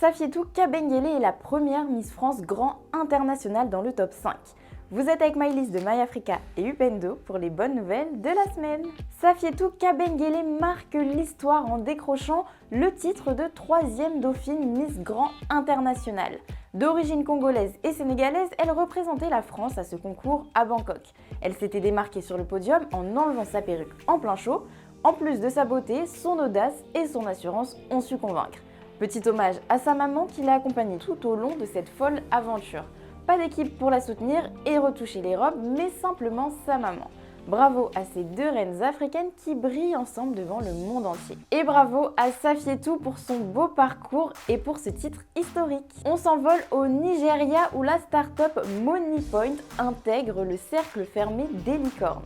Safietou Kabengele est la première Miss France Grand International dans le top 5. Vous êtes avec Maëlys de MyAfrica et Upendo pour les bonnes nouvelles de la semaine. Safietou Kabengele marque l'histoire en décrochant le titre de 3e dauphine Miss Grand International. D'origine congolaise et sénégalaise, elle représentait la France à ce concours à Bangkok. Elle s'était démarquée sur le podium en enlevant sa perruque en plein chaud. En plus de sa beauté, son audace et son assurance ont su convaincre. Petit hommage à sa maman qui l'a accompagnée tout au long de cette folle aventure. Pas d'équipe pour la soutenir et retoucher les robes, mais simplement sa maman. Bravo à ces deux reines africaines qui brillent ensemble devant le monde entier. Et bravo à Safietou pour son beau parcours et pour ce titre historique. On s'envole au Nigeria où la start-up Moniepoint intègre le cercle fermé des licornes,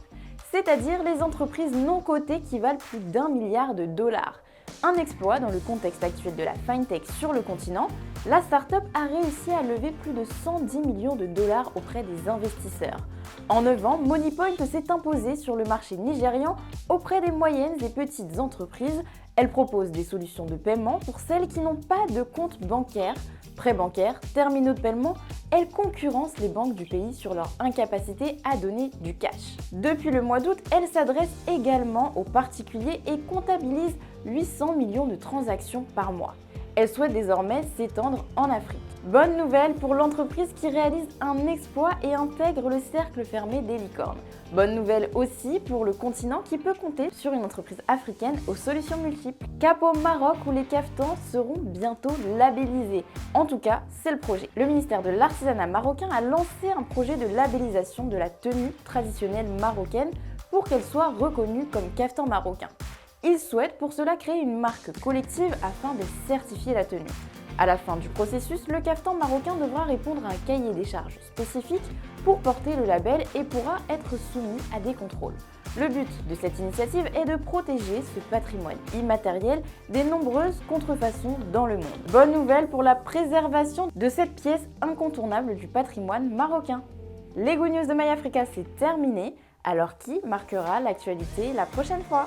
c'est-à-dire les entreprises non cotées qui valent plus d'1 milliard de dollars. Un exploit dans le contexte actuel de la FinTech sur le continent, la start-up a réussi à lever plus de 110 millions de dollars auprès des investisseurs. En 9 ans, Moniepoint s'est imposée sur le marché nigérian auprès des moyennes et petites entreprises. Elle propose des solutions de paiement pour celles qui n'ont pas de compte bancaire, prêts bancaires, terminaux de paiement. Elle concurrence les banques du pays sur leur incapacité à donner du cash. Depuis le mois d'août, elle s'adresse également aux particuliers et comptabilise 800 millions de transactions par mois. Elle souhaite désormais s'étendre en Afrique. Bonne nouvelle pour l'entreprise qui réalise un exploit et intègre le cercle fermé des licornes. Bonne nouvelle aussi pour le continent qui peut compter sur une entreprise africaine aux solutions multiples. Cap au Maroc où les cafetans seront bientôt labellisés. En tout cas, c'est le projet. Le ministère de l'Artisanat marocain a lancé un projet de labellisation de la tenue traditionnelle marocaine pour qu'elle soit reconnue comme cafetan marocain. Il souhaite pour cela créer une marque collective afin de certifier la tenue. À la fin du processus, le cafetan marocain devra répondre à un cahier des charges spécifique pour porter le label et pourra être soumis à des contrôles. Le but de cette initiative est de protéger ce patrimoine immatériel des nombreuses contrefaçons dans le monde. Bonne nouvelle pour la préservation de cette pièce incontournable du patrimoine marocain. Les Good News de MyAfrica, c'est terminé. Alors qui marquera l'actualité la prochaine fois ?